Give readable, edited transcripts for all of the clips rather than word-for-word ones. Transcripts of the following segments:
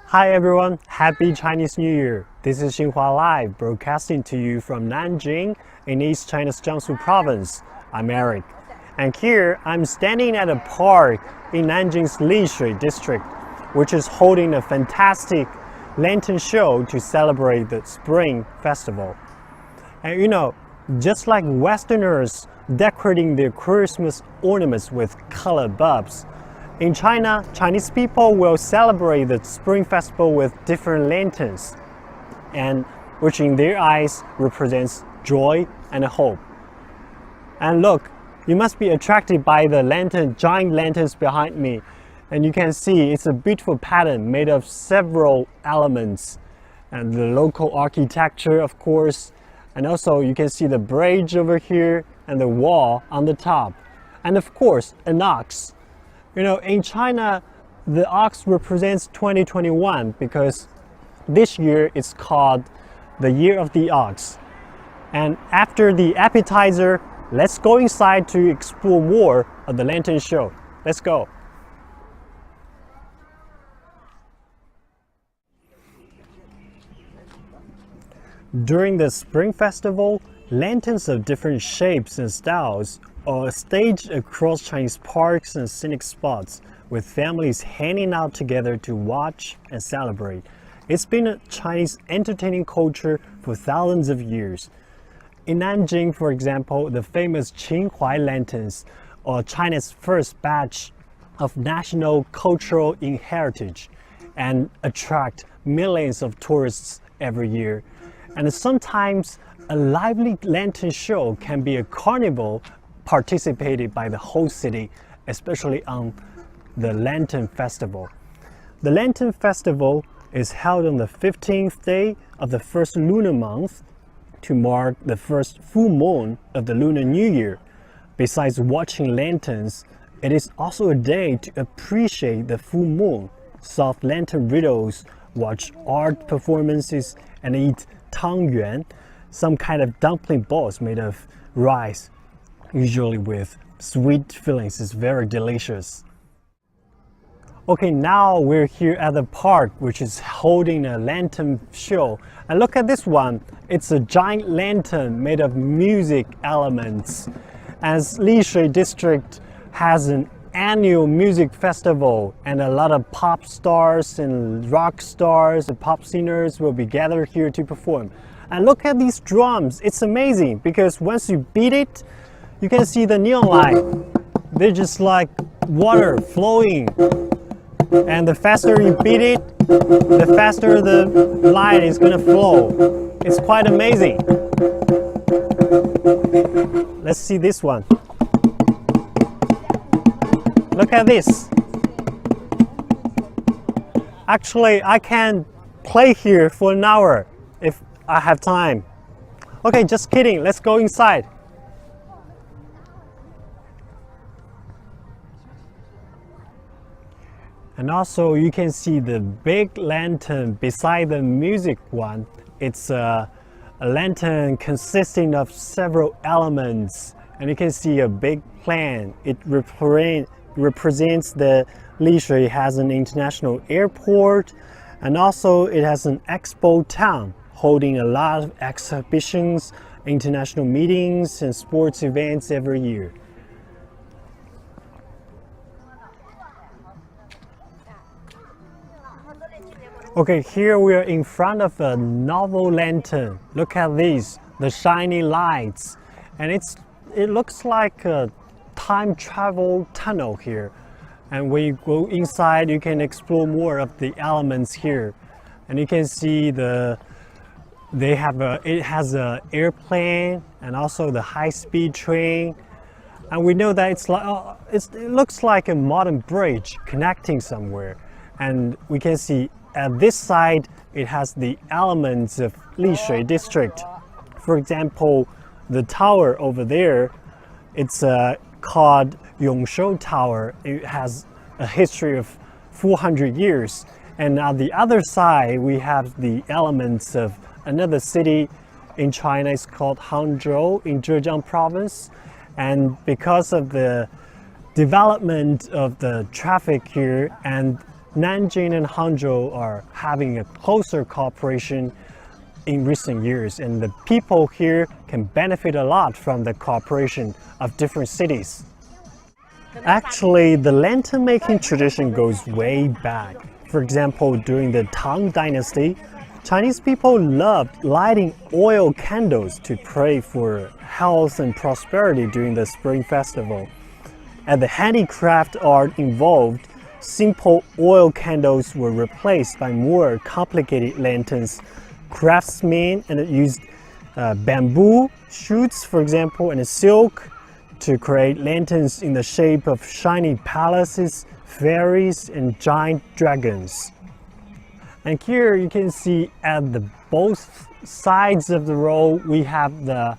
Hi everyone, Happy Chinese New Year! This is Qinhuai Live, broadcasting to you from Nanjing in East China's Jiangsu province. I'm Eric, and here I'm standing at a park in Nanjing's Lishui district, which is holding a fantastic lantern show to celebrate the Spring Festival. And you know, just like Westerners decorating their Christmas ornaments with colored bulbs, in China, Chinese people will celebrate the Spring Festival with different lanterns, and which in their eyes represents joy and hope. And look, you must be attracted by the giant lanterns behind me. And you can see it's a beautiful pattern made of several elements, and the local architecture, of course, and also you can see the bridge over here and the wall on the top, and of course an ox. You know, in China, the ox represents 2021 because this year it's called the Year of the Ox. And after the appetizer, let's go inside to explore more of the lantern show. Let's go. During the Spring Festival, lanterns of different shapes and styles are staged across Chinese parks and scenic spots, with families hanging out together to watch and celebrate. It's been a Chinese entertaining culture for thousands of years. In Nanjing, for example, the famous Qinhuai lanterns are China's first batch of national cultural heritage and attract millions of tourists every year. And sometimes a lively lantern show can be a carnival participated by the whole city, especially on the Lantern Festival. The Lantern Festival is held on the 15th day of the first lunar month to mark the first full moon of the Lunar New Year. Besides watching lanterns, it is also a day to appreciate the full moon, solve lantern riddles, watch art performances, and eat tangyuan, some kind of dumpling balls made of rice, usually with sweet fillings. It's very delicious. Okay, now we're here at the park, which is holding a lantern show. And look at this one. It's a giant lantern made of music elements. As Lishui district has an annual music festival, and a lot of pop stars and rock stars and pop singers will be gathered here to perform. And look at these drums. It's amazing because once you beat it, you can see the neon light. They're just like water flowing. And the faster you beat it, the faster the light is gonna flow. It's quite amazing. Let's see this one. Look at this. Actually, I can play here for an hour if I have time. Okay, just kidding. Let's go inside. And also you can see the big lantern beside the music one. It's a lantern consisting of several elements, and you can see a big plan. It represents the Lishui has an international airport, and also it has an expo town holding a lot of exhibitions, international meetings, and sports events every year. Okay, here we are in front of a novel lantern. Look at these, the shiny lights. And it looks like a time travel tunnel here. And when you go inside, you can explore more of the elements here. And you can see it has an airplane and also the high-speed train. And we know that it looks like a modern bridge connecting somewhere. And we can see at this side, it has the elements of Lishui district. For example, the tower over there, it's called Yongshou Tower. It has a history of 400 years. And on the other side, we have the elements of another city in China. It's called Hangzhou in Zhejiang province. And because of the development of the traffic here, and Nanjing and Hangzhou are having a closer cooperation in recent years, and the people here can benefit a lot from the cooperation of different cities. Actually, the lantern making tradition goes way back. For example, during the Tang Dynasty, Chinese people loved lighting oil candles to pray for health and prosperity during the Spring Festival. As the handicraft art involved, simple oil candles were replaced by more complicated lanterns. Craftsmen used bamboo shoots, for example, and silk to create lanterns in the shape of shiny palaces, fairies, and giant dragons. And here you can see at both sides of the road we have the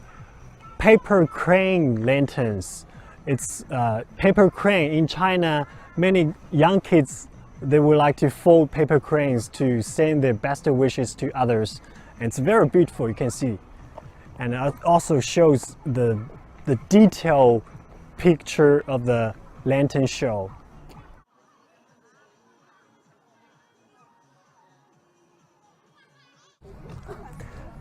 paper crane lanterns. It's paper crane. In China, many young kids, they would like to fold paper cranes to send their best wishes to others. And it's very beautiful, you can see. And it also shows the detailed picture of the lantern show.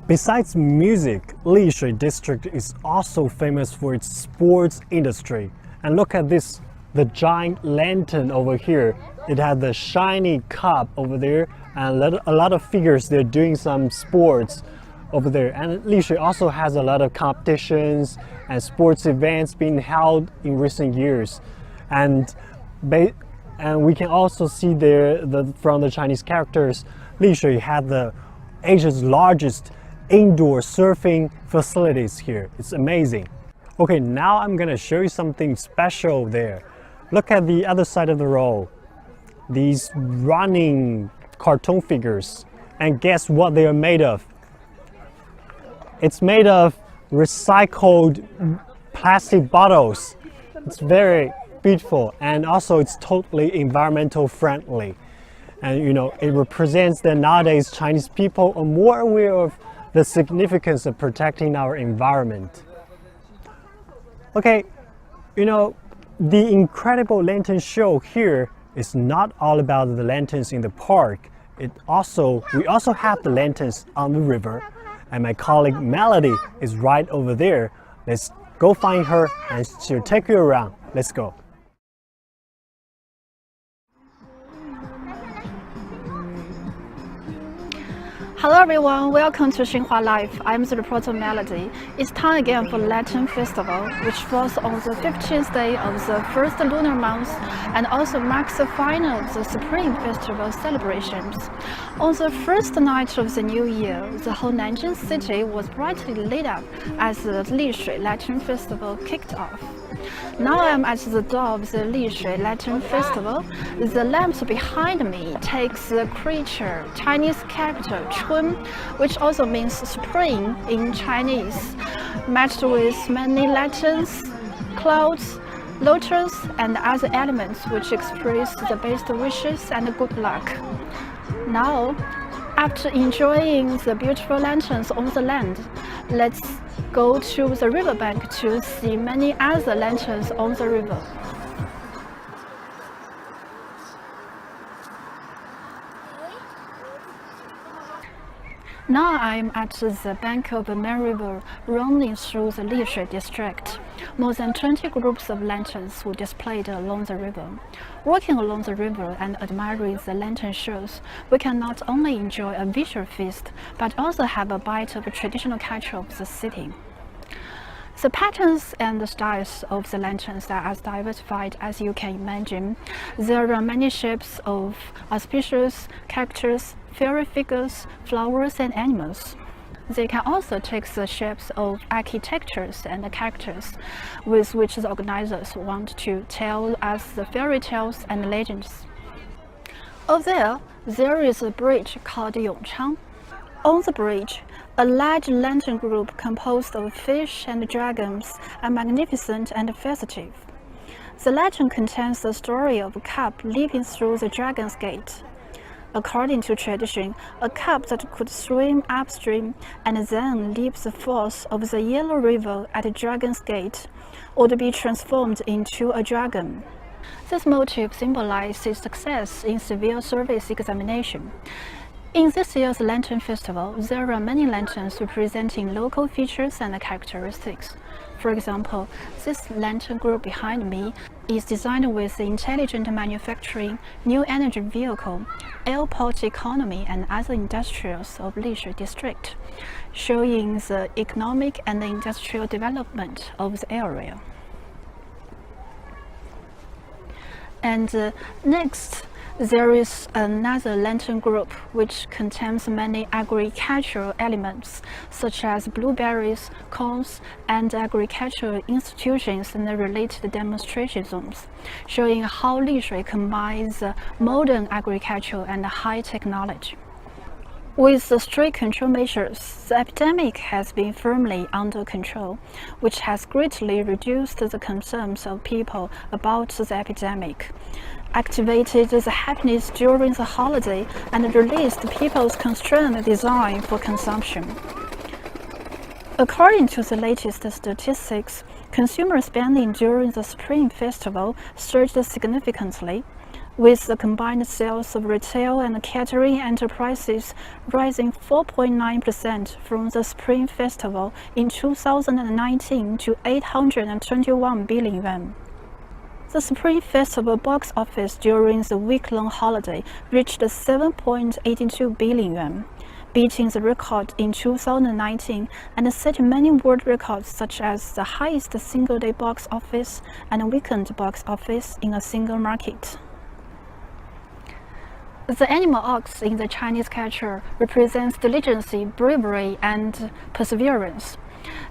Besides music, Lishui district is also famous for its sports industry. And look at this, the giant lantern over here. It has the shiny cup over there, and a lot of figures. They're doing some sports over there. And Lishui also has a lot of competitions and sports events being held in recent years. And we can also see there from the Chinese characters, Lishui had the Asia's largest indoor surfing facilities here. It's amazing. Okay, now I'm gonna show you something special there. Look at the other side of the road. These running cartoon figures. And guess what they are made of? It's made of recycled plastic bottles. It's very beautiful, and also it's totally environmental friendly. And you know, it represents that nowadays Chinese people are more aware of the significance of protecting our environment. Okay, you know, the incredible lantern show here is not all about the lanterns in the park. We also have the lanterns on the river, and my colleague Melody is right over there. Let's go find her and she'll take you around. Let's go. Hello everyone, welcome to Qinhuai Live. I'm the reporter Melody. It's time again for Lantern Festival, which falls on the 15th day of the first lunar month and also marks the final of the Spring Festival celebrations. On the first night of the new year, the whole Nanjing city was brightly lit up as the Lishui Lantern Festival kicked off. Now I'm at the door of the Lishui Lantern Festival. The lamps behind me takes the creature Chinese capital Chun, which also means spring in Chinese, matched with many lanterns, clouds, lotus, and other elements which express the best wishes and good luck. Now, after enjoying the beautiful lanterns on the land, let's go to the riverbank to see many other lanterns on the river. Now I'm at the bank of the main river running through the Lishui district. More than 20 groups of lanterns were displayed along the river. Walking along the river and admiring the lantern shows, we can not only enjoy a visual feast, but also have a bite of a traditional culture of the city. The patterns and the styles of the lanterns are as diversified as you can imagine. There are many shapes of auspicious characters, fairy figures, flowers, and animals. They can also take the shapes of architectures and characters with which the organizers want to tell us the fairy tales and legends. Over there is a bridge called Yongchang. On the bridge, a large lantern group composed of fish and dragons are magnificent and festive. The lantern contains the story of a cup leaping through the dragon's gate. According to tradition, a cup that could swim upstream and then leap the force of the Yellow River at Dragon's Gate would be transformed into a dragon. This motif symbolizes success in civil service examination. In this year's Lantern Festival, there are many lanterns representing local features and characteristics. For example, this lantern group behind me is designed with intelligent manufacturing, new energy vehicle, airport economy, and other industrials of Lishui district, showing the economic and industrial development of the area. And next, there is another lantern group which contains many agricultural elements such as blueberries, corns, and agricultural institutions and related demonstration zones, showing how Lishui combines modern agriculture and high technology. With the strict control measures, the epidemic has been firmly under control, which has greatly reduced the concerns of people about the epidemic, activated the happiness during the holiday, and released people's constrained desire for consumption. According to the latest statistics, consumer spending during the Spring Festival surged significantly, with the combined sales of retail and catering enterprises rising 4.9% from the Spring Festival in 2019 to 821 billion yuan. The Spring Festival box office during the week-long holiday reached 7.82 billion yuan, beating the record in 2019 and setting many world records such as the highest single-day box office and weekend box office in a single market. The animal ox in the Chinese culture represents diligence, bravery, and perseverance.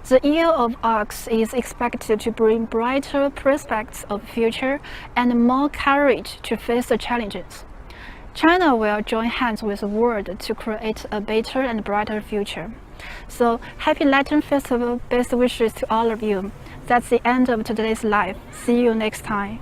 The year of ox is expected to bring brighter prospects of future and more courage to face the challenges. China will join hands with the world to create a better and brighter future. So, happy Lantern Festival, best wishes to all of you. That's the end of today's live. See you next time.